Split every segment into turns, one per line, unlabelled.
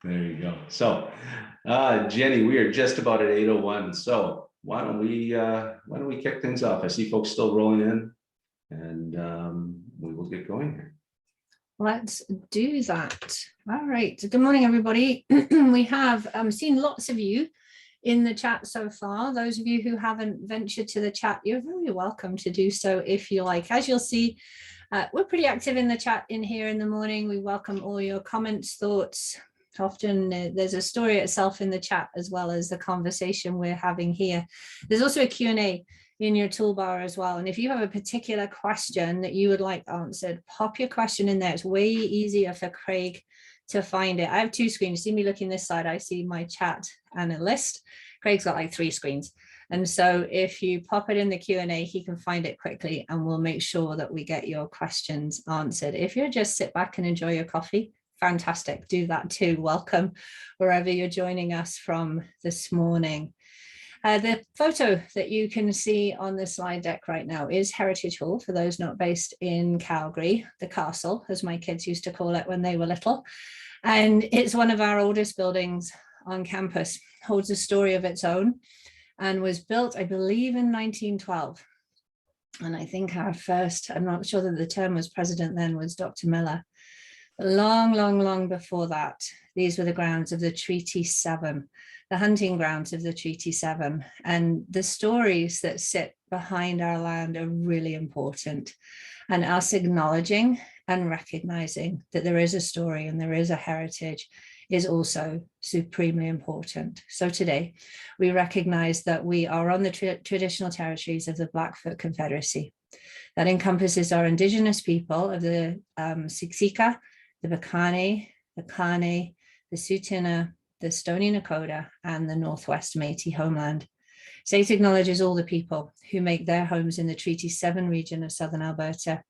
There you go. So, Jenny, we are just about at 8:01. So why don't we kick things off? I see folks still rolling in, and we will get going here.
Let's do that. All right. Good morning, everybody. We have seen lots of you in the chat so far. Those of you who haven't ventured to the chat, you're very welcome to do so if you like. As you'll see, we're pretty active in the chat in here in the morning. We welcome all your comments, thoughts. Often there's a story itself in the chat as well as the conversation we're having here. There's also a Q&A in your toolbar as well. And if you have a particular question that you would like answered, pop your question in there. It's way easier for Craig to find it. I have two screens. See me looking this side, I see my chat and a list. Craig's got like 3 screens. And so if you pop it in the Q&A, he can find it quickly and we'll make sure that we get your questions answered. If you just sit back and enjoy your coffee, fantastic, do that too. Welcome wherever you're joining us from this morning. The photo that you can see on the slide deck right now is Heritage Hall, for those not based in Calgary, the castle, as my kids used to call it when they were little. And it's one of our oldest buildings on campus, holds a story of its own, and was built, I believe, in 1912. And I think our first, I'm not sure that the term was president then, was Dr. Miller. Long before that, these were the grounds of the Treaty 7, the hunting grounds of the Treaty 7. And the stories that sit behind our land are really important. And us acknowledging and recognizing that there is a story and there is a heritage is also supremely important. So today, we recognize that we are on the traditional territories of the Blackfoot Confederacy. That encompasses our Indigenous people of the Siksika, the Piikani, the Kainai, the Tsuut'ina, the Stoney Nakoda, and the Northwest Métis homeland. SAIT acknowledges all the people who make their homes in the Treaty 7 region of Southern Alberta.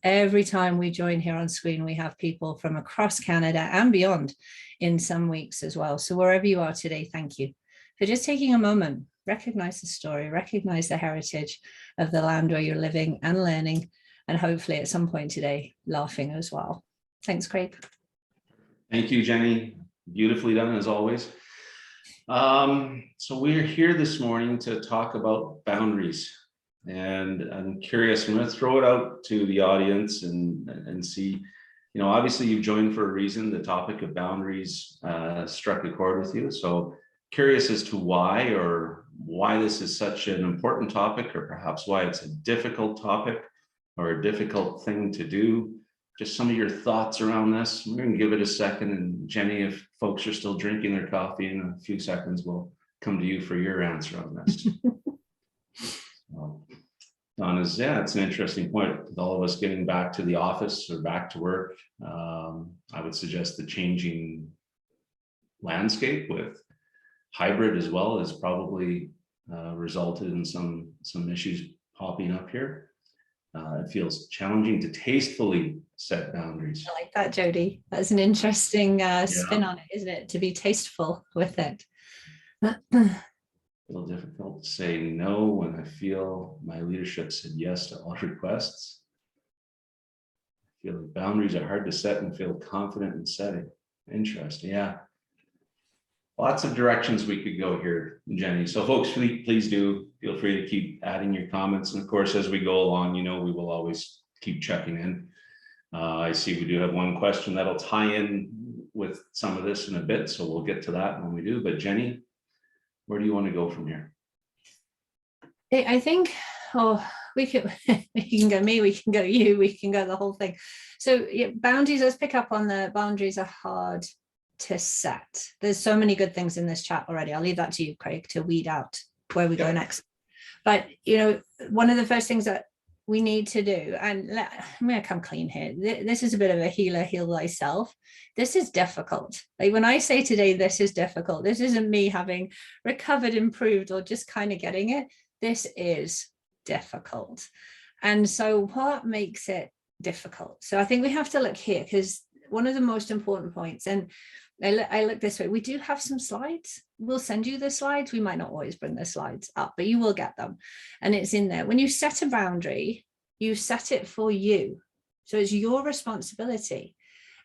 Every time we join here on screen, we have people from across Canada and beyond in some weeks as well. So wherever you are today, thank you for just taking a moment, recognize the story, recognize the heritage of the land where you're living and learning, and hopefully at some point today, laughing as well. Thanks, Craig.
Thank you, Jenny. Beautifully done, as always. So we're here this morning to talk about boundaries. And I'm curious, I'm going to throw it out to the audience and see, you know, obviously you've joined for a reason. The topic of boundaries struck a chord with you. So curious as to why this is such an important topic, or perhaps why it's a difficult topic or a difficult thing to do. Just some of your thoughts around this. We're going to give it a second. And Jenny, if folks are still drinking their coffee, in a few seconds, we'll come to you for your answer on this. Donna's, yeah, it's an interesting point. With all of us getting back to the office or back to work, I would suggest the changing landscape with hybrid as well has probably resulted in some issues popping up here. It feels challenging to tastefully set boundaries.
I like that, Jody. That's an interesting spin on it, isn't it? To be tasteful with it.
A little difficult to say no when I feel my leadership said yes to all requests. I feel like boundaries are hard to set and feel confident in setting. Interesting, yeah. Lots of directions we could go here, Jenny. So folks, please do feel free to keep adding your comments. And of course, as we go along, you know, we will always keep checking in. I see we do have one question that'll tie in with some of this in a bit. So we'll get to that when we do. But Jenny, where do you want to go from here?
I think, we can go me, we can go you, we can go the whole thing. So yeah, boundaries, let's pick up on the boundaries are hard to set. There's so many good things in this chat already. I'll leave that to you, Craig, to weed out where we go next. But, you know, one of the first things that we need to do, and I'm going to come clean here. This is a bit of a healer, heal thyself. This is difficult. Like when I say today, this is difficult, this isn't me having recovered, improved, or just kind of getting it. This is difficult. And so what makes it difficult? So I think we have to look here, because one of the most important points, and I look this way, we do have some slides. We'll send you the slides. We might not always bring the slides up, but you will get them. And it's in there. When you set a boundary, you set it for you. So it's your responsibility.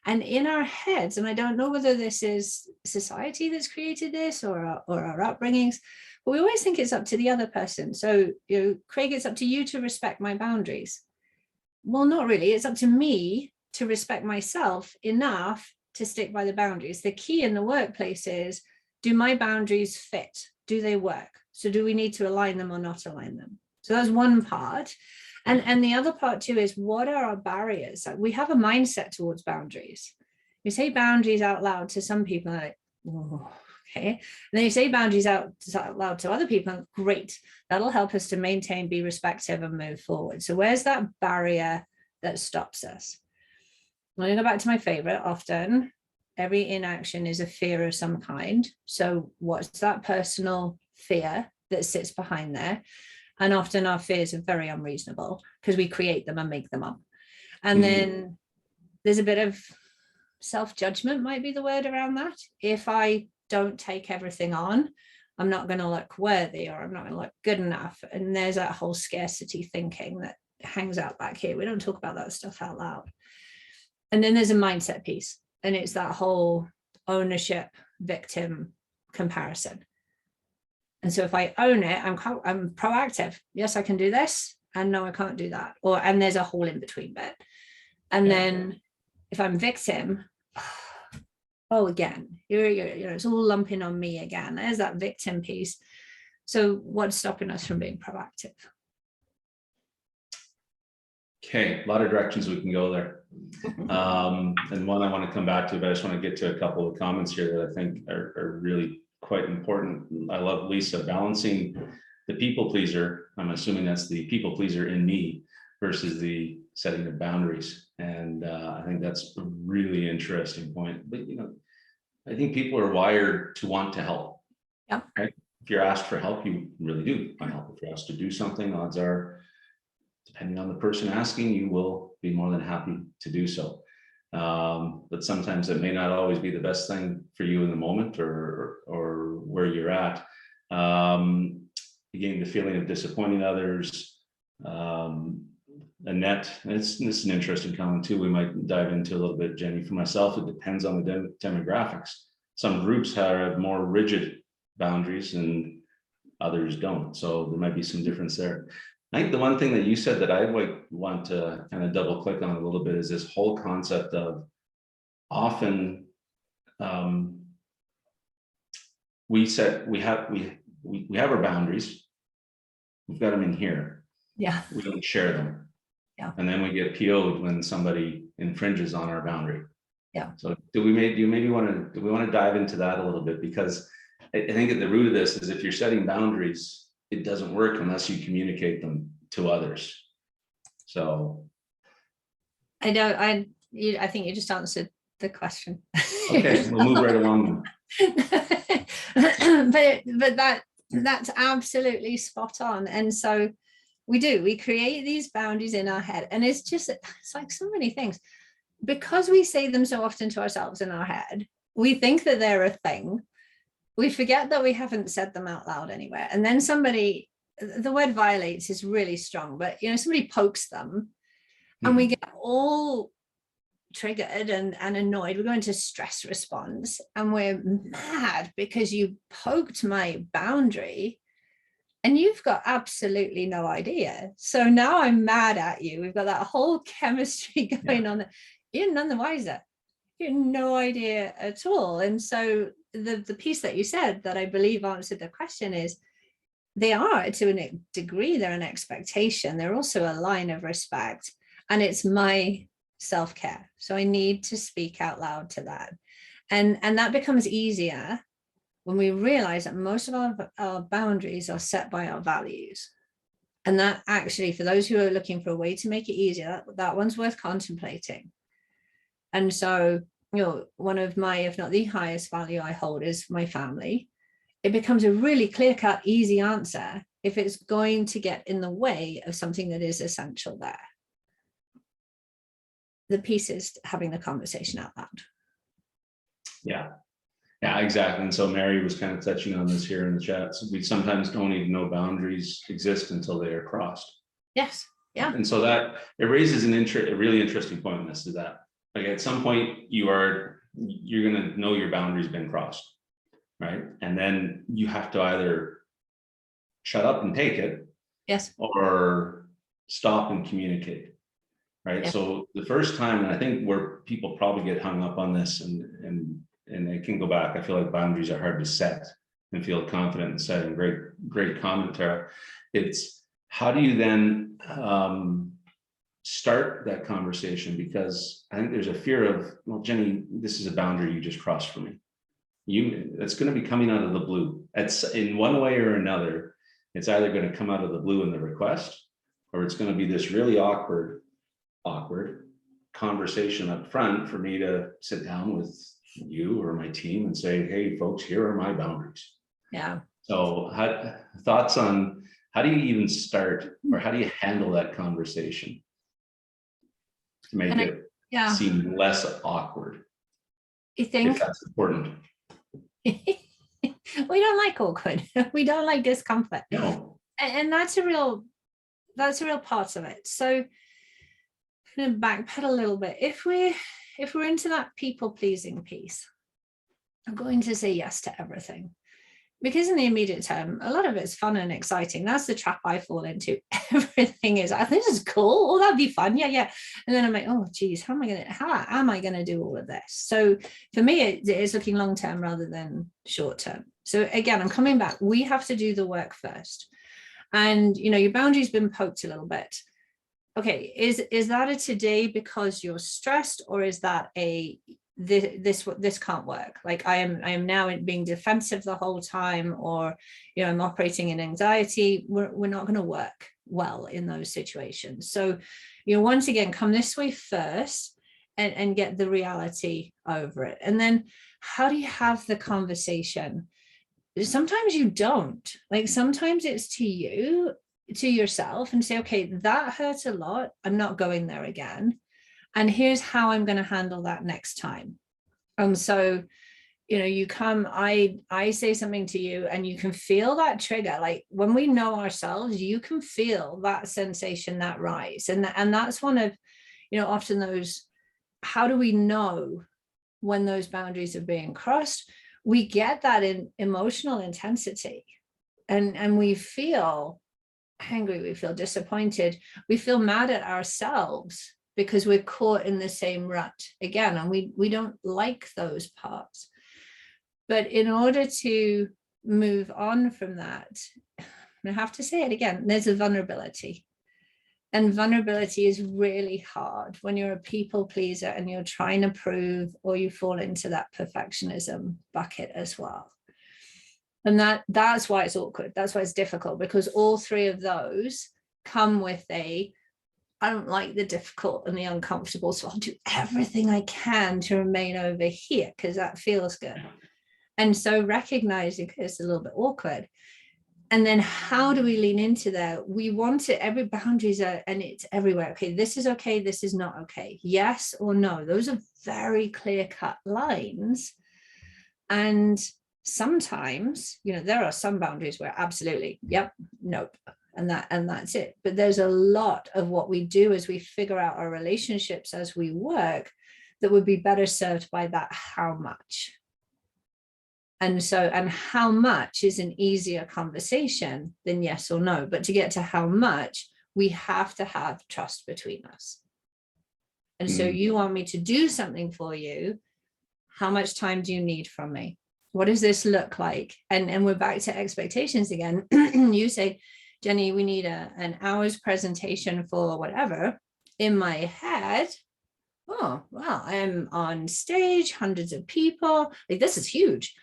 And in our heads, and I don't know whether this is society that's created this or our upbringings, but we always think it's up to the other person. So, Craig, it's up to you to respect my boundaries. Well, not really. It's up to me to respect myself enough to stick by the boundaries. The key in the workplace is, do my boundaries fit? Do they work? So do we need to align them or not align them? So that's one part. And the other part too is, what are our barriers? We have a mindset towards boundaries. You say boundaries out loud to some people, like, oh, okay. And then you say boundaries out loud to other people, great. That'll help us to maintain, be respectful, and move forward. So where's that barrier that stops us? I'm going to go back to my favorite. Often, every inaction is a fear of some kind. So what's that personal fear that sits behind there? And often our fears are very unreasonable because we create them and make them up. And then there's a bit of self-judgment, might be the word around that. If I don't take everything on, I'm not going to look worthy, or I'm not going to look good enough. And there's that whole scarcity thinking that hangs out back here. We don't talk about that stuff out loud. And then there's a mindset piece, and it's that whole ownership victim comparison. And so if I own it, I'm proactive. Yes, I can do this, and no, I can't do that. And there's a whole in between bit. And then if I'm victim, again, it's all lumping on me again. There's that victim piece. So what's stopping us from being proactive?
Okay, a lot of directions we can go there. And one I want to come back to, but I just want to get to a couple of comments here that I think are really quite important. I love Lisa balancing the people pleaser. I'm assuming that's the people pleaser in me versus the setting of boundaries. And I think that's a really interesting point. But, I think people are wired to want to help.
Yeah.
Right? If you're asked for help, you really do want help. If you're asked to do something, odds are, depending on the person asking, you will be more than happy to do so. But sometimes it may not always be the best thing for you in the moment or where you're at. Again, the feeling of disappointing others. Annette, this is an interesting comment too. We might dive into a little bit, Jenny. For myself, it depends on the demographics. Some groups have more rigid boundaries and others don't. So there might be some difference there. I think the one thing that you said that I would want to kind of double click on a little bit is this whole concept of often we have our boundaries. We've got them in here.
Yeah.
We don't share them.
Yeah.
And then we get PO'd when somebody infringes on our boundary.
Yeah.
So do we want to dive into that a little bit? Because I think at the root of this is, if you're setting boundaries, it doesn't work unless you communicate them to others. So
I think you just answered the question.
Okay, we'll move right along
then. but that's absolutely spot on. And so we create these boundaries in our head, and it's like so many things, because we say them so often to ourselves in our head. We think that they're a thing. We forget that we haven't said them out loud anywhere. And then the word violates is really strong, but somebody pokes them and we get all triggered and annoyed. We go into stress response and we're mad because you poked my boundary and you've got absolutely no idea. So now I'm mad at you. We've got that whole chemistry going on. You're none the wiser. You have no idea at all. And so the piece that you said that I believe answered the question is, they are, to a degree, they're an expectation. They're also a line of respect, and it's my self-care. So I need to speak out loud to that. And that becomes easier when we realize that most of our boundaries are set by our values. And that actually, for those who are looking for a way to make it easier, that one's worth contemplating. And so, one of my, if not the highest value I hold is my family. It becomes a really clear-cut, easy answer if it's going to get in the way of something that is essential there. The piece is having the conversation out loud. Yeah,
exactly. And so Mary was kind of touching on this here in the chat. So we sometimes don't even know boundaries exist until they are crossed.
Yes. Yeah.
And so that it raises a really interesting point in this, is that like at some point you're going to know your boundary's been crossed, right? And then you have to either shut up and take it,
Yes.
or stop and communicate, right?
Yeah.
So the first time, and I think where people probably get hung up on this, and it can go back, I feel like boundaries are hard to set and feel confident in setting. Great comment, Tara. It's how do you then start that conversation? Because I think there's a fear of, well, Jenny, this is a boundary you just crossed for me. It's going to be coming out of the blue. It's in one way or another. It's either going to come out of the blue in the request, or it's going to be this really awkward conversation up front for me to sit down with you or my team and say, hey folks, here are my boundaries.
Yeah.
So thoughts on how do you even start, or how do you handle that conversation to make it seem less awkward?
You think
if that's important?
We don't like awkward. We don't like discomfort.
No.
And that's a real part of it. So I'm going to backpedal a little bit. If we're into that people pleasing piece, I'm going to say yes to everything, because in the immediate term, a lot of it's fun and exciting. That's the trap I fall into. Everything is, I think this is cool. Oh, that'd be fun. Yeah. And then I'm like, oh, geez, how am I going to do all of this? So for me, it is looking long term rather than short term. So again, I'm coming back. We have to do the work first. And, your boundary's been poked a little bit. Okay, is that a today because you're stressed, or is that this can't work? Like I am now being defensive the whole time, or I'm operating in anxiety. We're not going to work well in those situations. So once again, come this way first and get the reality over it. And then how do you have the conversation? Sometimes you don't. Like sometimes it's to yourself and say, okay, that hurt a lot. I'm not going there again. And here's how I'm going to handle that next time. So, you come, I say something to you and you can feel that trigger. Like when we know ourselves, you can feel that sensation, that rise. And that's one of, often those, how do we know when those boundaries are being crossed? We get that in emotional intensity, and we feel angry, we feel disappointed, we feel mad at ourselves because we're caught in the same rut again, and we don't like those parts. But in order to move on from that, I have to say it again, there's a vulnerability. And vulnerability is really hard when you're a people pleaser and you're trying to prove, or you fall into that perfectionism bucket as well. And that's why it's awkward. That's why it's difficult, because all three of those come with I don't like the difficult and the uncomfortable, so I'll do everything I can to remain over here because that feels good. And so recognizing it's a little bit awkward. And then how do we lean into that? We want it, every boundaries are, and it's everywhere. Okay, this is okay, this is not okay. Yes or no. Those are very clear-cut lines. And sometimes, there are some boundaries where absolutely, yep, nope, and that's it. But there's a lot of what we do as we figure out our relationships as we work that would be better served by that how much. And how much is an easier conversation than yes or no. But to get to how much, we have to have trust between us. And so you want me to do something for you. How much time do you need from me? What does this look like? And we're back to expectations again. You say, Jenny, we need an hour's presentation for whatever. In my head, oh, well, I'm on stage, hundreds of people. Like, this is huge.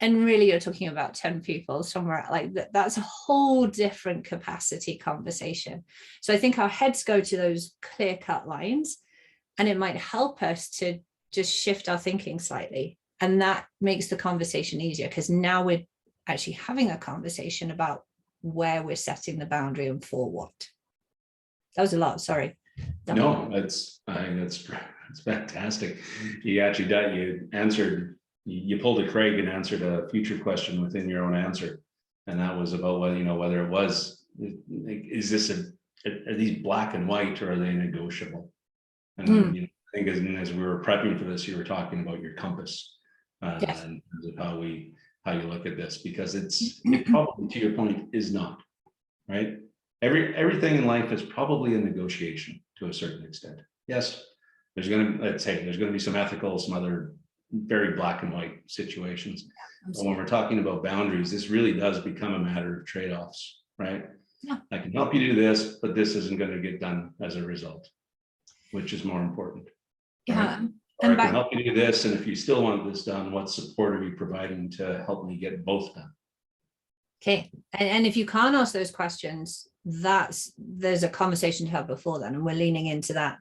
And really, you're talking about 10 people somewhere like that. That's a whole different capacity conversation. So I think our heads go to those clear-cut lines, and it might help us to just shift our thinking slightly. And that makes the conversation easier, because now we're actually having a conversation about where we're setting the boundary and for what. That was a lot, sorry.
No, I think that's fantastic. You answered, you pulled a Craig and answered a future question within your own answer. And that was about whether it was, are these black and white, or are they negotiable? And I I think as we were prepping for this, you were talking about your compass,
Yes.
in terms of how you look at this, because it probably, to your point, is not, right? Everything in life is probably a negotiation to a certain extent. Yes, there's gonna be some ethical, some other very black and white situations. But when we're talking about boundaries, this really does become a matter of trade-offs, right?
Yeah.
I can help you do this, but this isn't going to get done as a result, which is more important.
Yeah.
Right? Or I can help you do this, and if you still want this done, what support are you providing to help me get both done?
Okay, and if you can't ask those questions, there's a conversation to have before then, and we're leaning into that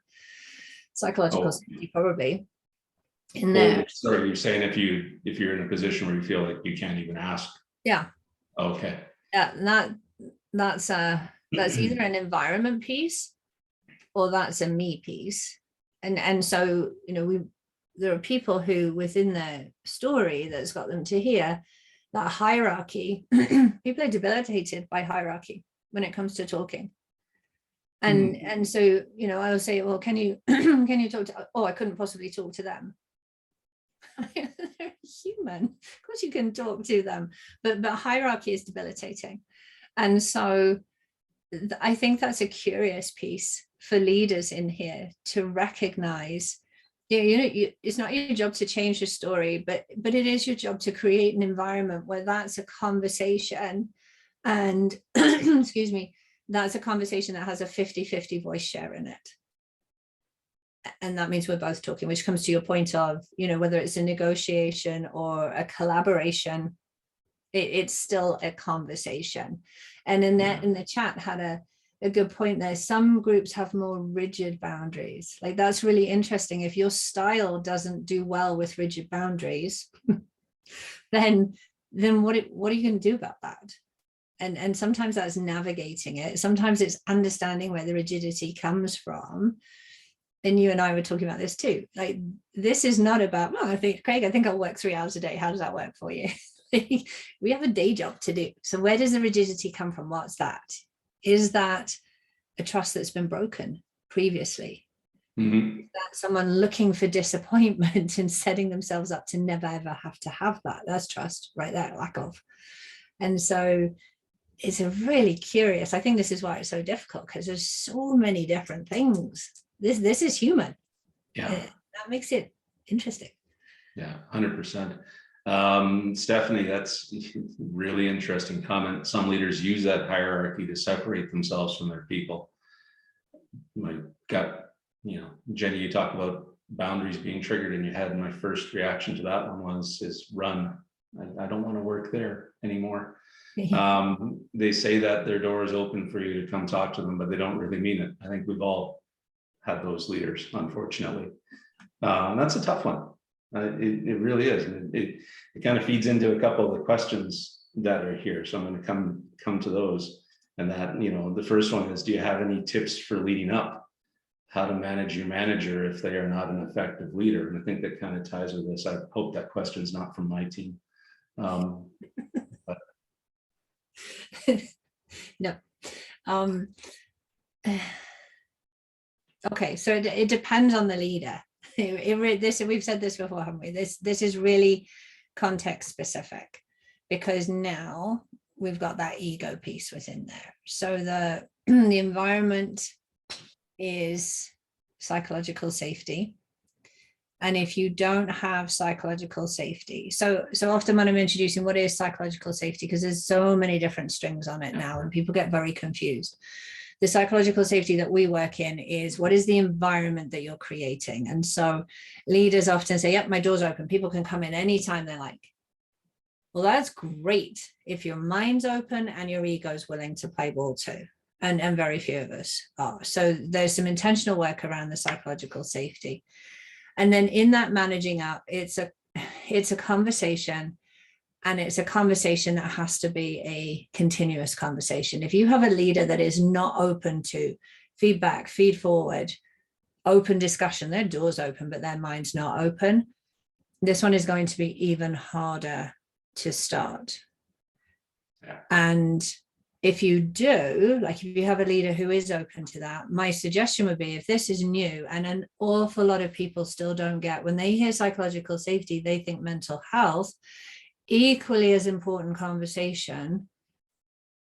psychological safety probably in there.
Sorry, you're saying if you're in a position where you feel like you can't even ask.
Yeah.
Okay.
Yeah, that's either an environment piece or that's a me piece, and so there are people who within their story that's got them to here that hierarchy. People are debilitated by hierarchy when it comes to talking. And so, I will say, well, can you talk to, I couldn't possibly talk to them. They're human. Of course you can talk to them, but hierarchy is debilitating. And so I think that's a curious piece for leaders in here to recognize, it's not your job to change your story, but it is your job to create an environment where that's a conversation, and excuse me, that's a conversation that has a 50-50 voice share in it. And that means we're both talking, which comes to your point of, whether it's a negotiation or a collaboration, it's still a conversation. And in the chat had a good point there. Some groups have more rigid boundaries. Like, that's really interesting. If your style doesn't do well with rigid boundaries, then what are you going to do about that? And sometimes that's navigating it. Sometimes it's understanding where the rigidity comes from. And you and I were talking about this too. Like, this is not about, well, I think I'll work 3 hours a day. How does that work for you? We have a day job to do. So where does the rigidity come from? What's that? Is that a trust that's been broken previously?
Mm-hmm.
Is that someone looking for disappointment and setting themselves up to never ever have to have that? That's trust right there, lack of. And so it's a really curious, I think this is why it's so difficult, because there's so many different things. This is human.
Yeah.
That makes it interesting.
Yeah, 100%. Stephanie, that's a really interesting comment. Some leaders use that hierarchy to separate themselves from their people. My gut, Jenny, you talk about boundaries being triggered in your head, and my first reaction to that one is run. I don't want to work there anymore. They say that their door is open for you to come talk to them, but they don't really mean it. I think we've all had those leaders, unfortunately. And that's a tough one. It really is. And it kind of feeds into a couple of the questions that are here. So I'm going to come to those. And that, the first one is, do you have any tips for leading up? How to manage your manager if they are not an effective leader? And I think that kind of ties with this. I hope that question is not from my team.
No. Okay, so it depends on the leader. We've said this before, haven't we? This is really context specific, because now we've got that ego piece within there. So the environment is psychological safety. And if you don't have psychological safety, so often when I'm introducing what is psychological safety, because there's so many different strings on it now and people get very confused. The psychological safety that we work in is, what is the environment that you're creating? And so leaders often say, yep, my door's open. People can come in anytime they like. Well, that's great if your mind's open and your ego's willing to play ball too. And very few of us are. So there's some intentional work around the psychological safety. And then in that managing up, it's a conversation. And it's a conversation that has to be a continuous conversation. If you have a leader that is not open to feedback, feed forward, open discussion, their door's open, but their mind's not open, this one is going to be even harder to start.
Yeah.
And if you do, like if you have a leader who is open to that, my suggestion would be, if this is new and an awful lot of people still don't get, when they hear psychological safety, they think mental health, equally as important conversation,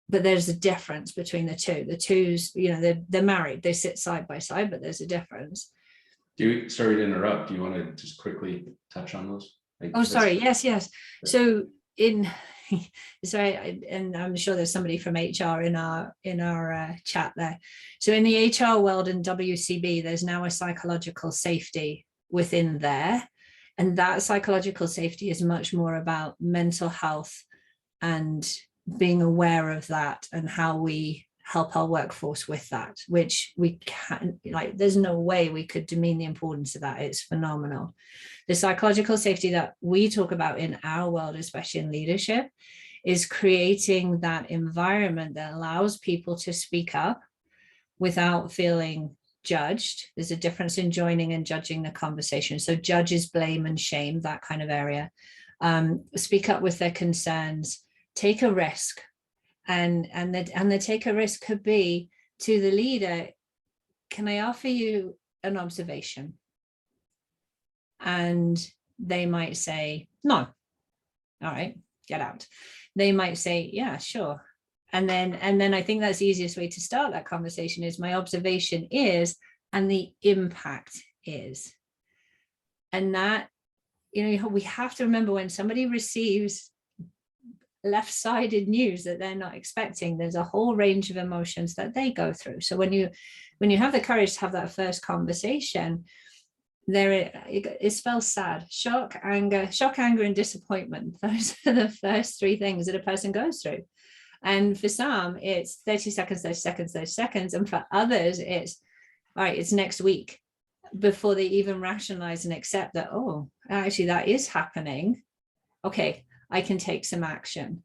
but there's a difference between the two. The two's, they're married, they sit side by side, but there's a difference.
Sorry to interrupt. Do you want to just quickly touch on those?
Sorry. Yes. So and I'm sure there's somebody from HR in our chat there. So in the HR world and WCB, there's now a psychological safety within there. And that psychological safety is much more about mental health and being aware of that and how we help our workforce with that, which we can't, there's no way we could demean the importance of that. It's phenomenal. The psychological safety that we talk about in our world, especially in leadership, is creating that environment that allows people to speak up without feeling judged. There's a difference in joining and judging the conversation. So judges, blame and shame, that kind of area. Speak up with their concerns, take a risk. And the take a risk could be to the leader, can I offer you an observation? And they might say, no. All right, get out. They might say, yeah, sure. And then I think that's the easiest way to start that conversation is, my observation is, and the impact is. And that, we have to remember, when somebody receives left-sided news that they're not expecting, there's a whole range of emotions that they go through. So when you have the courage to have that first conversation, it spells sad, shock, anger, and disappointment. Those are the first three things that a person goes through. And for some, it's 30 seconds, 30 seconds, 30 seconds. And for others, it's, all right, it's next week before they even rationalize and accept that, oh, actually that is happening. Okay, I can take some action.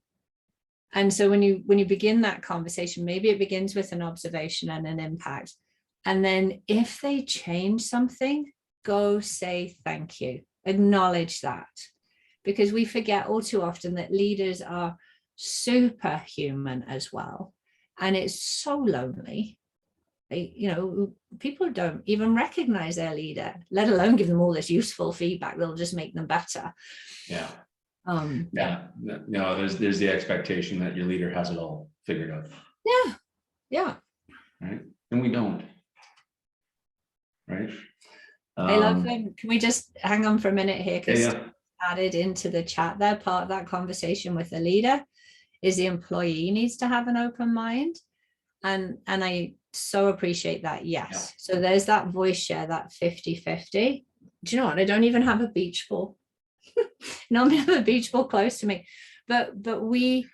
And so when you begin that conversation, maybe it begins with an observation and an impact. And then if they change something, go say thank you, acknowledge that, because we forget all too often that leaders are superhuman as well. And it's so lonely. People don't even recognize their leader, let alone give them all this useful feedback that'll just make them better.
Yeah. No, there's the expectation that your leader has it all figured out.
Yeah.
Right. And we don't. Right.
I love them. Can we just hang on for a minute here? Because added into the chat there, part of that conversation with the leader is the employee needs to have an open mind. And I so appreciate that. Yes. Yeah. So there's that voice share, that 50-50. Do you know what? I don't even have a beach ball. Normally I have a beach ball close to me, but we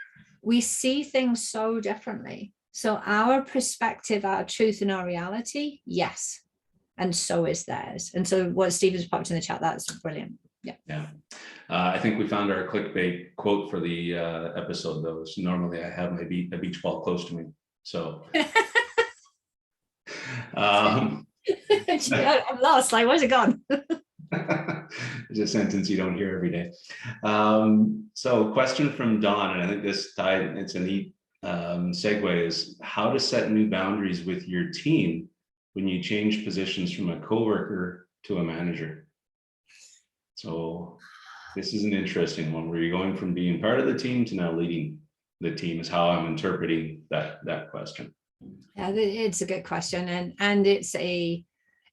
see things so differently. So our perspective, our truth and our reality, yes. And so is theirs. And so what Stephen's popped in the chat, that's brilliant. Yeah.
I think we found our clickbait quote for the episode, though. So normally I have a beach ball close to me. So
I'm lost. Like, where's it gone?
It's a sentence you don't hear every day. So question from Dawn, and I think it's a neat segue, is how to set new boundaries with your team when you change positions from a coworker to a manager. So this is an interesting one, where you're going from being part of the team to now leading the team, is how I'm interpreting that question.
Yeah, it's a good question, and it's a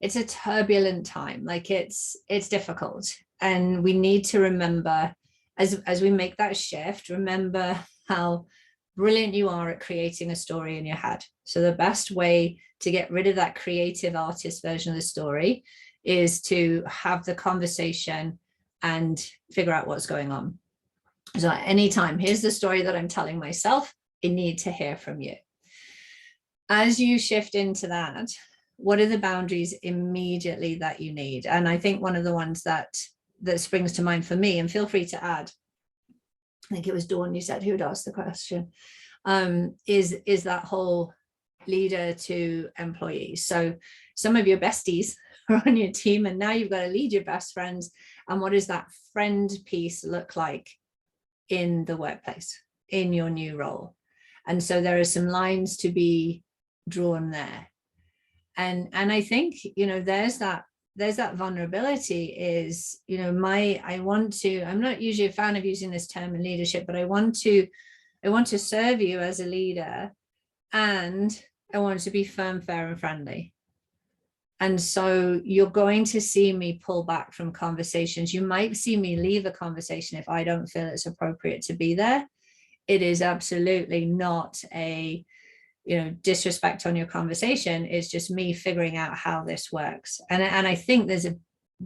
turbulent time. Like it's difficult, and we need to remember, as we make that shift, remember how brilliant you are at creating a story in your head. So the best way to get rid of that creative artist version of the story is to have the conversation and figure out what's going on. So at any time, here's the story that I'm telling myself, I need to hear from you. As you shift into that, what are the boundaries immediately that you need? And I think one of the ones that springs to mind for me, and feel free to add, I think it was Dawn, you said, who had asked the question, is that whole leader to employees. So some of your besties are on your team, and now you've got to lead your best friends. And what does that friend piece look like in the workplace, in your new role? And so there are some lines to be drawn there. And I think, you know, there's that vulnerability is, you know, I'm not usually a fan of using this term in leadership, but I want to serve you as a leader, and I want to be firm, fair, and friendly. And so you're going to see me pull back from conversations. You might see me leave a conversation if I don't feel it's appropriate to be there. It is absolutely not a, you know, disrespect on your conversation. It's just me figuring out how this works. And I think there's a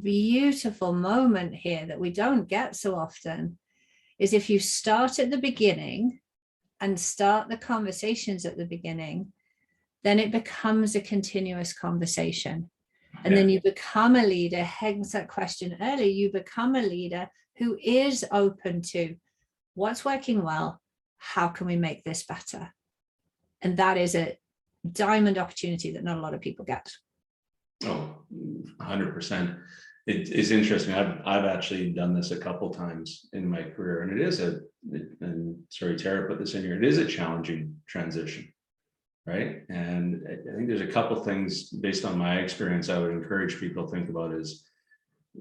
beautiful moment here that we don't get so often, is if you start at the beginning and start the conversations at the beginning, then it becomes a continuous conversation. And then you become a leader, hence that question earlier, you become a leader who is open to what's working well, how can we make this better? And that is a diamond opportunity that not a lot of people get.
Oh, 100%. It's interesting. I've actually done this a couple times in my career, and it is and sorry, Tara put this in here, it is a challenging transition, right? And I think there's a couple things based on my experience I would encourage people to think about is,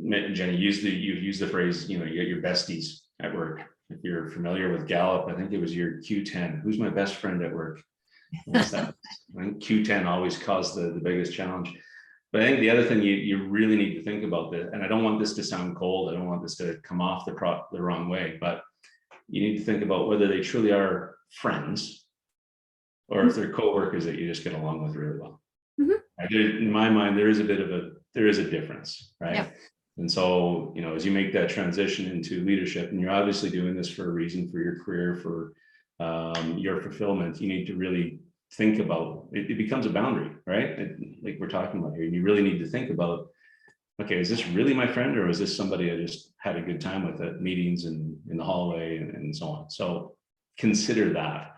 Jenny, you've used the phrase, you know, you get your besties at work. If you're familiar with Gallup, I think it was your Q10. Who's my best friend at work? What's that? I think Q10 always caused the biggest challenge. But I think the other thing you really need to think about this, and I don't want this to sound cold, I don't want this to come off the wrong way, but you need to think about whether they truly are friends or if they're coworkers that you just get along with really well. In my mind, there is a difference, right? Yeah. And so, you know, as you make that transition into leadership, and you're obviously doing this for a reason, for your career, for your fulfillment, you need to really think about it. It becomes a boundary, right? Like we're talking about here, and you really need to think about, okay, is this really my friend, or is this somebody I just had a good time with at meetings and in the hallway and so on? So consider that.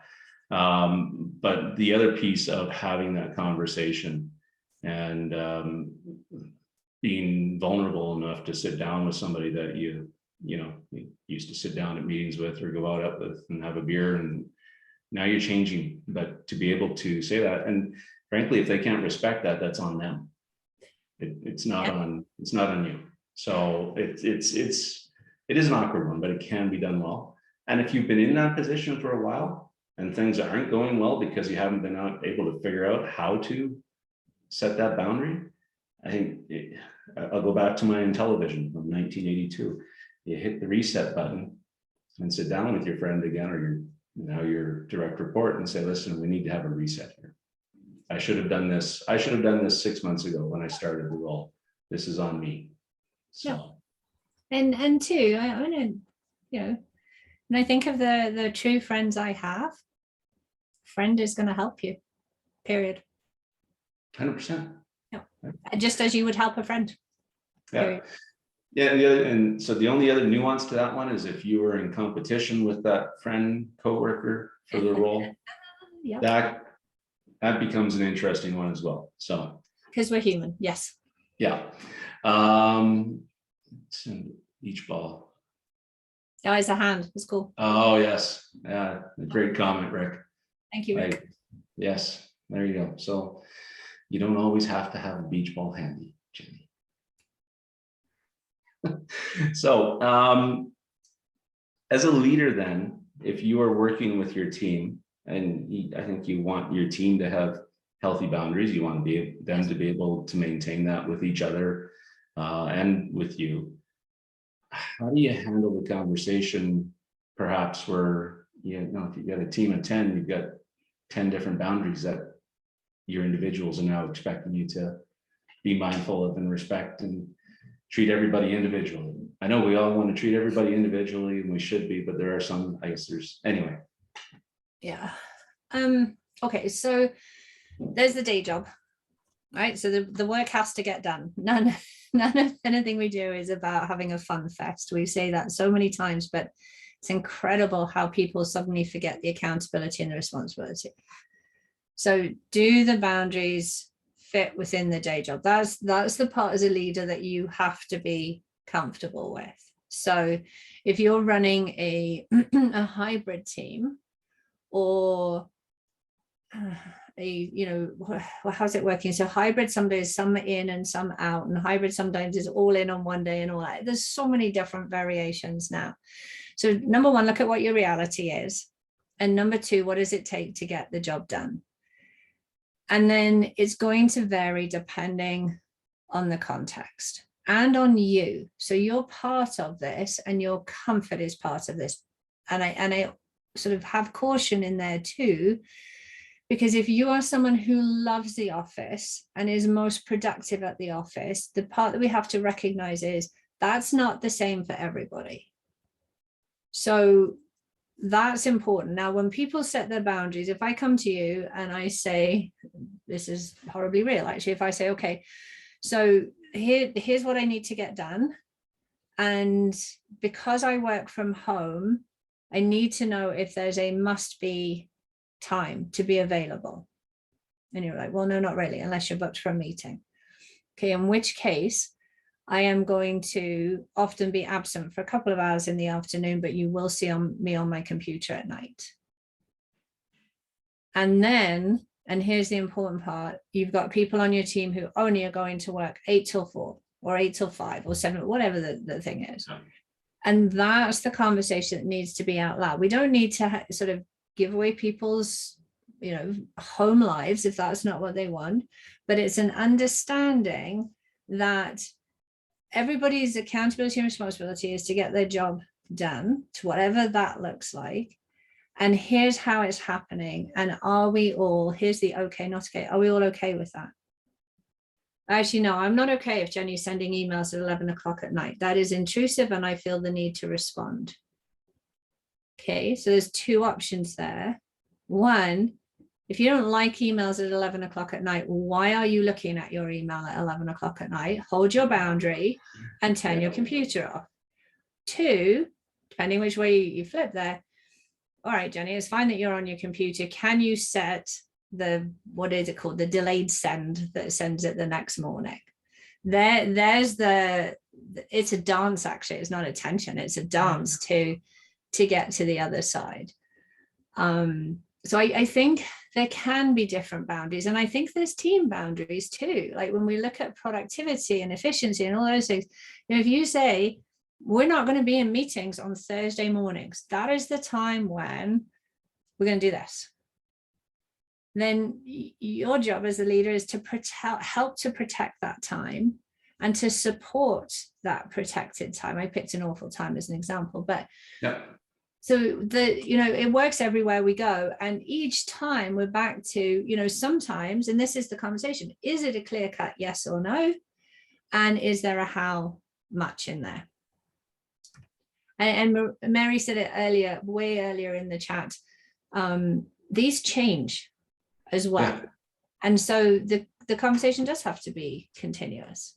But the other piece of having that conversation and being vulnerable enough to sit down with somebody that you used to sit down at meetings with or go out with and have a beer, and now you're changing, but to be able to say that, and frankly, if they can't respect that, that's on them. It's not on you. So it is an awkward one, but it can be done well. And if you've been in that position for a while and things aren't going well because you haven't been able to figure out how to set that boundary, I think I'll go back to my Intellivision from 1982. You hit the reset button and sit down with your friend again, or your direct report, and say, listen, we need to have a reset here. I should have done this 6 months ago when I started the role. This is on me. So
yeah. And too, I want to, you know, when I think of the true friends I have, friend is going to help you, period.
100%.
Yeah. Just as you would help a friend.
Yeah.
Period.
Yeah, and so the only other nuance to that one is if you were in competition with that friend, coworker for the role, yep. that becomes an interesting one as well. So
because we're human, yes.
Yeah. Beach ball.
Oh, it's a hand. It's cool.
Oh yes, yeah. Great comment, Rick.
Thank you, Rick.
Yes, there you go. So you don't always have to have a beach ball handy, Jenny. So as a leader then, if you are working with your team, and I think you want your team to have healthy boundaries, you want them to be able to maintain that with each other and with you. How do you handle the conversation perhaps where, if you've got a team of 10, you've got 10 different boundaries that your individuals are now expecting you to be mindful of and respect and treat everybody individually. I know we all want to treat everybody individually, and we should be, but there are some, anyway.
Yeah. Okay, so there's the day job, right? So the work has to get done. None of anything we do is about having a fun fest. We say that so many times, but it's incredible how people suddenly forget the accountability and the responsibility. So do the boundaries fit within the day job? That's the part as a leader that you have to be comfortable with. So if you're running a hybrid team, or how's it working? So hybrid, some days some are in and some out, and hybrid sometimes is all in on one day and all that. There's so many different variations now. So number one, look at what your reality is. And number two, what does it take to get the job done? And then it's going to vary depending on the context and on you. So you're part of this, and your comfort is part of this. And I sort of have caution in there too, because if you are someone who loves the office and is most productive at the office, the part that we have to recognize is that's not the same for everybody. So that's important. Now, when people set their boundaries, if I come to you and I say, this is horribly real, actually, if I say, okay, so here's what I need to get done. And because I work from home, I need to know if there's a must be time to be available. And you're like, well, no, not really, unless you're booked for a meeting. Okay, in which case, I am going to often be absent for a couple of hours in the afternoon, but you will see me on my computer at night. And then, and here's the important part, you've got people on your team who only are going to work 8 till 4 or 8 till 5 or 7, whatever the thing is. And that's the conversation that needs to be out loud. We don't need to sort of give away people's, home lives if that's not what they want, but it's an understanding that everybody's accountability and responsibility is to get their job done, to whatever that looks like. And here's how it's happening. And are we all, here's the okay, not okay, are we all okay with that? Actually, no, I'm not okay if Jenny's sending emails at 11 o'clock at night. That is intrusive and I feel the need to respond. Okay, so there's two options there. One, if you don't like emails at 11 o'clock at night, why are you looking at your email at 11 o'clock at night? Hold your boundary and turn your computer off. Two, depending which way you flip there. All right, Jenny, it's fine that you're on your computer. Can you set the, what is it called? The delayed send that sends it the next morning. There's it's a dance, actually. It's not a tension. It's a dance to get to the other side. So I think there can be different boundaries, and I think there's team boundaries too. Like when we look at productivity and efficiency and all those things, if you say, we're not going to be in meetings on Thursday mornings, that is the time when we're going to do this. Then your job as a leader is to help to protect that time and to support that protected time. I picked an awful time as an example, but yeah. So it works everywhere we go. And each time we're back to, sometimes, and this is the conversation, is it a clear cut yes or no? And is there a how much in there? And Mary said it earlier, way earlier in the chat, these change as well. Yeah. And so the conversation does have to be continuous.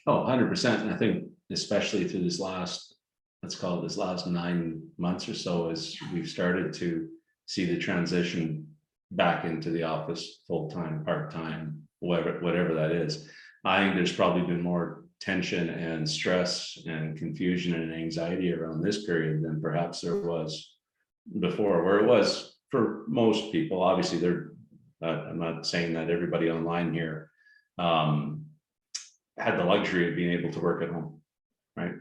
Oh, 100%. And I think especially through this last, let's call it this last 9 months or so, as we've started to see the transition back into the office, full-time, part-time, whatever that is. I think there's probably been more tension and stress and confusion and anxiety around this period than perhaps there was before, where it was for most people. Obviously, I'm not saying that everybody online here had the luxury of being able to work at home, right?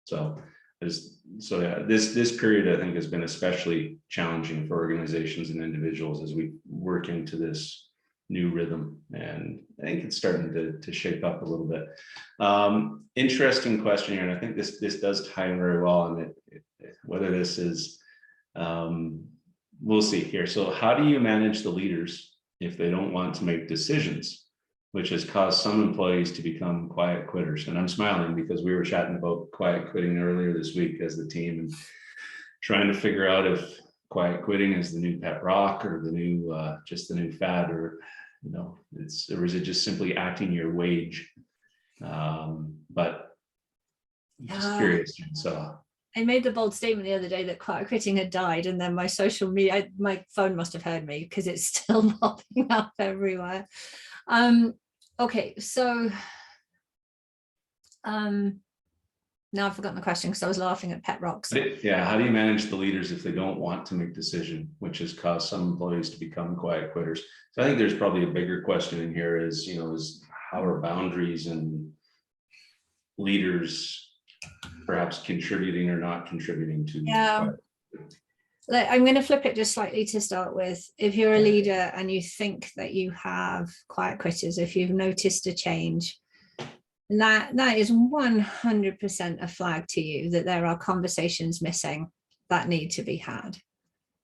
So yeah, this period I think has been especially challenging for organizations and individuals as we work into this new rhythm, and I think it's starting to shape up a little bit. Interesting question here, and I think this does tie in very well on it, whether this is we'll see here. So how do you manage the leaders if they don't want to make decisions, which has caused some employees to become quiet quitters? And I'm smiling because we were chatting about quiet quitting earlier this week as the team, and trying to figure out if quiet quitting is the new pet rock or the new just the new fad, or or is it just simply acting your wage? But just curious. So
I made the bold statement the other day that quiet quitting had died, and then my social media, my phone must have heard me because it's still popping up everywhere. Okay, so Now I've forgotten the question because I was laughing at pet rocks.
Yeah, how do you manage the leaders if they don't want to make decision, which has caused some employees to become quiet quitters? So I think there's probably a bigger question in here is, is how are boundaries and leaders perhaps contributing or not contributing to
Yeah. I'm going to flip it just slightly to start with. If you're a leader and you think that you have quiet quitters, if you've noticed a change, that is 100% a flag to you that there are conversations missing that need to be had.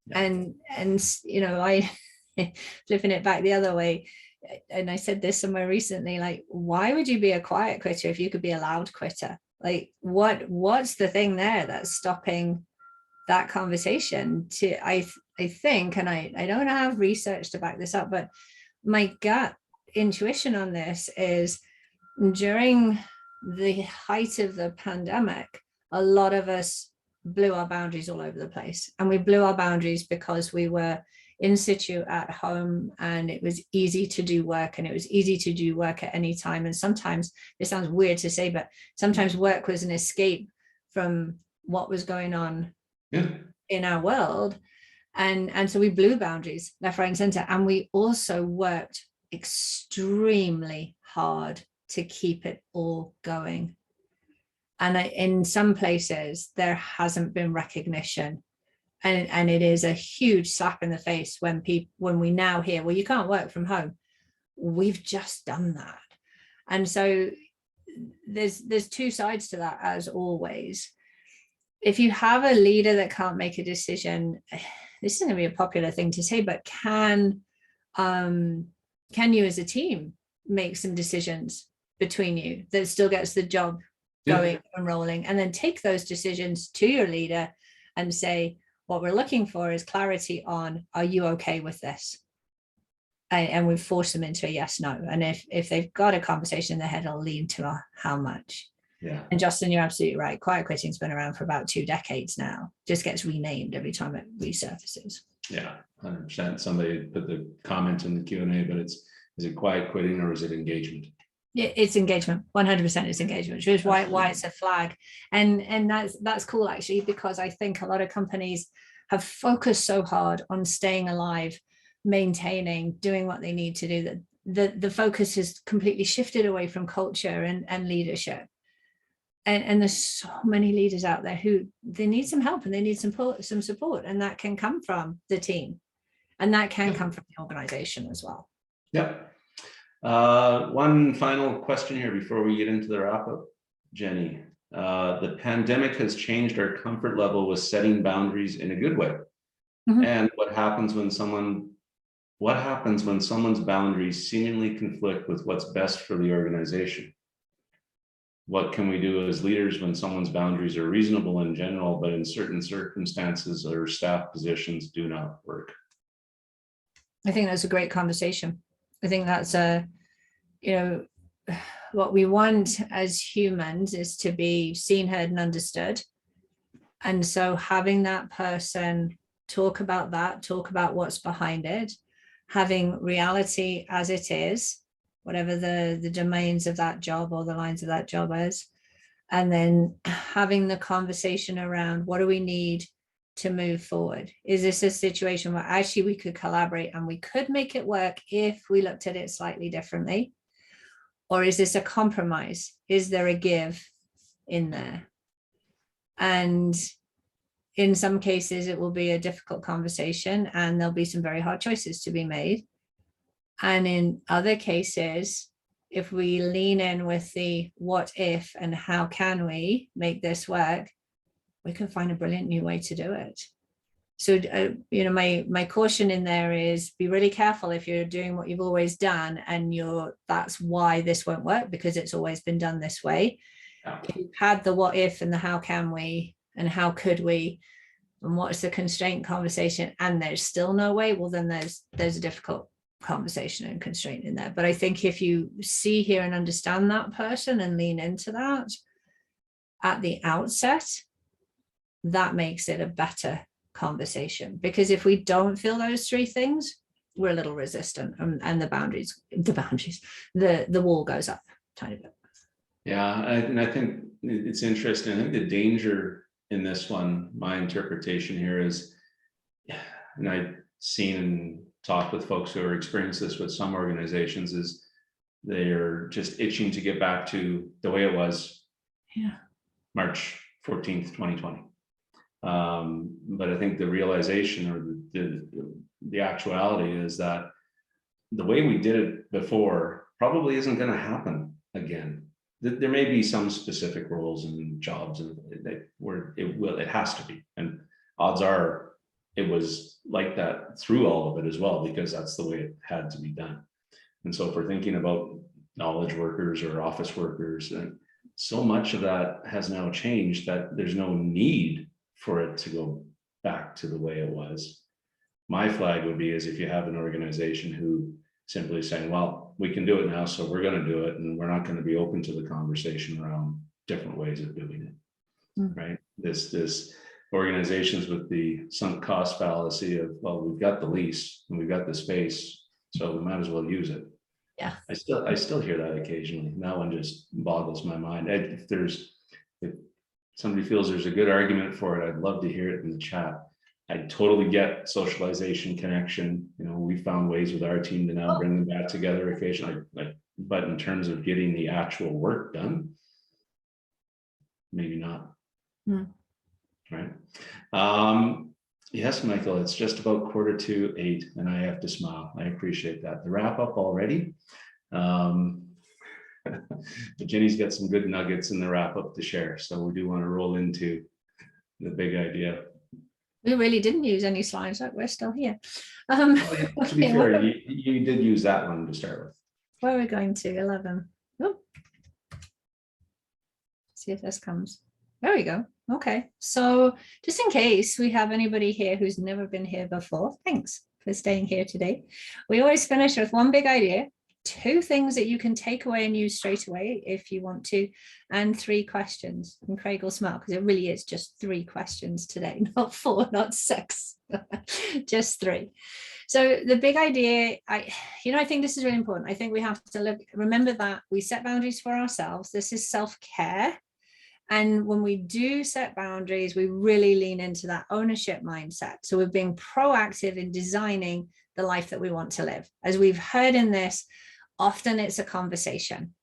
Yeah. And I flipping it back the other way, and I said this somewhere recently, like, why would you be a quiet quitter if you could be a loud quitter? Like, what's the thing there that's stopping that conversation? I think, and I don't have research to back this up, but my gut intuition on this is during the height of the pandemic, a lot of us blew our boundaries all over the place. And we blew our boundaries because we were in situ at home, and it was easy to do work, and it was easy to do work at any time. And sometimes, it sounds weird to say, but sometimes work was an escape from what was going on in our world. And so we blew boundaries left, right, and center. And we also worked extremely hard to keep it all going. And in some places, there hasn't been recognition. And it is a huge slap in the face when we now hear, well, you can't work from home. We've just done that. And so there's two sides to that, as always. If you have a leader that can't make a decision, this is going to be a popular thing to say, but can you as a team make some decisions between you that still gets the job going and rolling, and then take those decisions to your leader and say, what we're looking for is clarity on, are you okay with this? And we force them into a yes, no. And if they've got a conversation in their head, it'll lean to how much.
Yeah.
And Justin, you're absolutely right. Quiet quitting's been around for about 2 decades now. Just gets renamed every time it resurfaces.
Yeah, 100%. Somebody put the comment in the Q&A, but is it quiet quitting or is it engagement?
Yeah, it's engagement. 100% is engagement, which is why it's a flag. And that's cool, actually, because I think a lot of companies have focused so hard on staying alive, maintaining, doing what they need to do, that the focus has completely shifted away from culture and leadership. And there's so many leaders out there who they need some help and they need some support, and that can come from the team, and that can come from the organization as well.
Yep. One final question here before we get into the wrap up, Jenny. The pandemic has changed our comfort level with setting boundaries in a good way. Mm-hmm. And what happens when someone's boundaries seemingly conflict with what's best for the organization? What can we do as leaders when someone's boundaries are reasonable in general, but in certain circumstances or staff positions do not work?
I think that's a great conversation. I think that's what we want as humans is to be seen, heard, and understood. And so having that person talk about what's behind it, having reality as it is, whatever the domains of that job or the lines of that job is, and then having the conversation around, what do we need to move forward? Is this a situation where actually we could collaborate and we could make it work if we looked at it slightly differently? Or is this a compromise? Is there a give in there? And in some cases, it will be a difficult conversation and there'll be some very hard choices to be made. And in other cases, if we lean in with the what if and how can we make this work, we can find a brilliant new way to do it. So, my caution in there is be really careful if you're doing what you've always done and that's why this won't work, because it's always been done this way. Yeah. If you've had the what if and the how can we and how could we and what's the constraint conversation and there's still no way, well, then there's a difficult conversation and constraint in there. But I think if you see, hear, and understand that person and lean into that at the outset, that makes it a better conversation. Because if we don't feel those 3 things, we're a little resistant, and the wall goes up a tiny bit.
Yeah, and I think it's interesting. I think the danger in this one, my interpretation here is, and I've seen and talked with folks who are experiencing this with some organizations, is they're just itching to get back to the way it was March 14th, 2020. But I think the realization or the actuality is that the way we did it before probably isn't going to happen again. There may be some specific roles and jobs and where it has to be, and odds are it was like that through all of it as well, because that's the way it had to be done. And so if we're thinking about knowledge workers or office workers, and so much of that has now changed that there's no need for it to go back to the way it was. My flag would be is if you have an organization who simply saying, well, we can do it now, so we're going to do it, and we're not going to be open to the conversation around different ways of doing it. Right? This organizations with the sunk cost fallacy of, well, we've got the lease and we've got the space, so we might as well use it.
Yeah,
I still hear that occasionally. That one just boggles my mind. If somebody feels there's a good argument for it, I'd love to hear it in the chat. I totally get socialization, connection. You know, we found ways with our team to now bring them back together occasionally. But in terms of getting the actual work done, maybe not. Right. Yes, Michael, it's just about 7:45, and I have to smile. I appreciate that. The wrap up already. But Jenny's got some good nuggets in the wrap up to share. So we do want to roll into the big idea.
We really didn't use any slides, like we're still here.
To be fair, you did use that one to start with.
Where are we going to? 11. Oh. See if this comes. There we go. Okay, so just in case we have anybody here who's never been here before, thanks for staying here today. We always finish with one big idea, 2 things that you can take away and use straight away if you want to, and 3 questions. And Craig will smile because it really is just 3 questions today, not 4, not 6, just 3. So the big idea, I think this is really important. I think we have to remember that we set boundaries for ourselves. This is self-care. And when we do set boundaries, we really lean into that ownership mindset. So we're being proactive in designing the life that we want to live. As we've heard in this, often it's a conversation.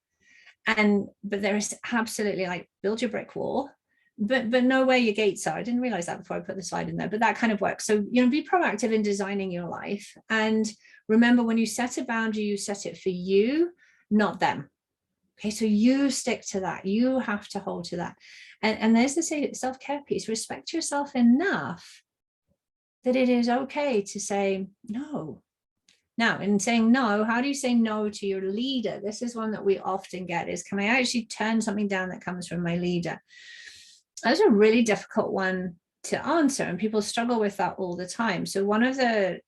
But there is absolutely like build your brick wall, but know where your gates are. I didn't realize that before I put the slide in there, but that kind of works. So, be proactive in designing your life. And remember, when you set a boundary, you set it for you, not them. Okay, so you stick to that. You have to hold to that. And there's the self-care piece. Respect yourself enough that it is okay to say no. Now, in saying no, how do you say no to your leader? This is one that we often get is, can I actually turn something down that comes from my leader? That's a really difficult one to answer, and people struggle with that all the time. So one of the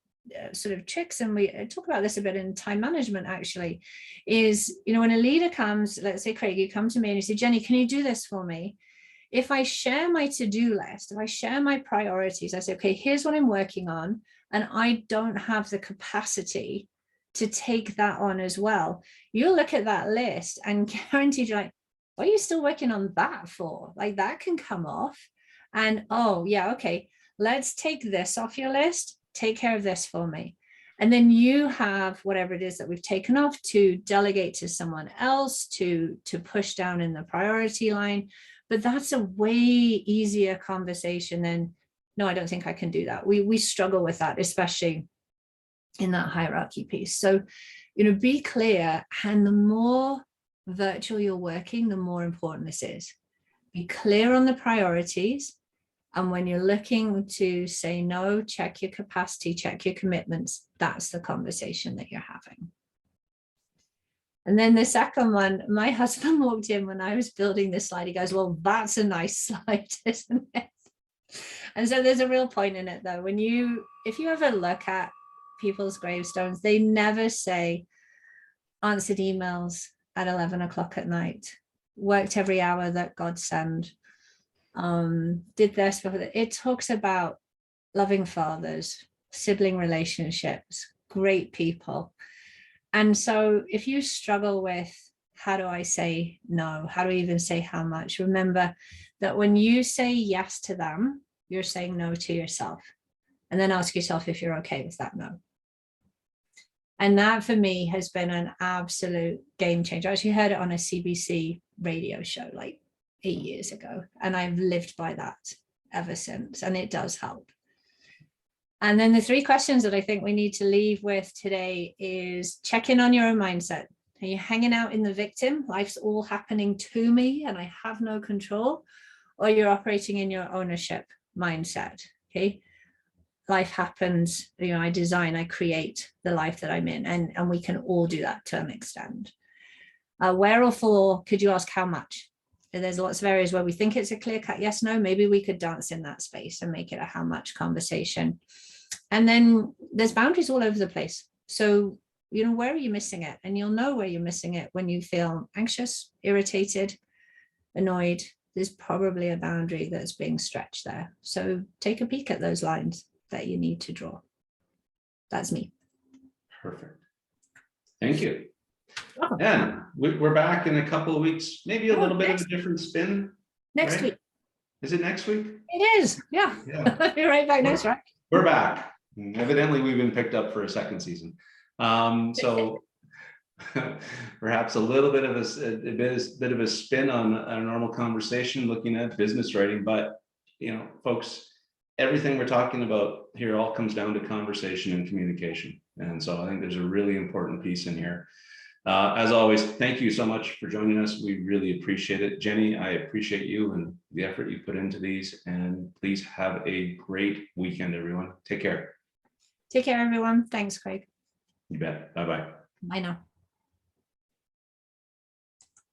sort of tricks, and we talk about this a bit in time management actually, is when a leader comes, let's say Craig, you come to me and you say, Jenny, can you do this for me? If I share my to-do list, if I share my priorities, I say, okay, here's what I'm working on, and I don't have the capacity to take that on as well. You'll look at that list and guaranteed you're like, what are you still working on that for? Like that can come off. And oh yeah, okay, let's take this off your list. Take care of this for me. And then you have whatever it is that we've taken off to delegate to someone else, to push down in the priority line. But that's a way easier conversation than, no, I don't think I can do that. We struggle with that, especially in that hierarchy piece. So, be clear. And the more virtual you're working, the more important this is. Be clear on the priorities. And when you're looking to say no, check your capacity, check your commitments. That's the conversation that you're having. And then the second one, my husband walked in when I was building this slide. He goes, well, that's a nice slide, isn't it? And so there's a real point in it, though. If you ever look at people's gravestones, they never say answered emails at 11 o'clock at night, worked every hour that God sent, did this. It talks about loving fathers, sibling relationships, great people. And so if you struggle with how do I say no? How do I even say how much? Remember that when you say yes to them, you're saying no to yourself. And then ask yourself if you're okay with that no. And that for me has been an absolute game changer. I actually heard it on a CBC radio show like 8 years ago, and I've lived by that ever since, and it does help. And then the 3 questions that I think we need to leave with today is check in on your own mindset. Are you hanging out in the victim? Life's all happening to me and I have no control. Or you're operating in your ownership mindset. Okay. Life happens, I design, I create the life that I'm in, and we can all do that to an extent. Where or for, could you ask how much? There's lots of areas where we think it's a clear-cut yes, no, maybe we could dance in that space and make it a how much conversation. And then there's boundaries all over the place. So, where are you missing it? And you'll know where you're missing it when you feel anxious, irritated, annoyed. There's probably a boundary that's being stretched there. So take a peek at those lines that you need to draw. That's me.
Perfect. Thank you.
Oh.
And we're back in a couple of weeks, maybe a little bit of a different spin.
Next week.
Is it next week?
It is. Yeah. You're right back next, right?
We're back. Evidently, we've been picked up for a second season. So perhaps a little bit of a spin on a normal conversation looking at business writing, but folks, everything we're talking about here all comes down to conversation and communication. And so I think there's a really important piece in here. As always, thank you so much for joining us. We really appreciate it. Jenny, I appreciate you and the effort you put into these, and please have a great weekend, everyone. Take care.
Take care, everyone. Thanks, Craig.
You bet. Bye-bye.
Bye now.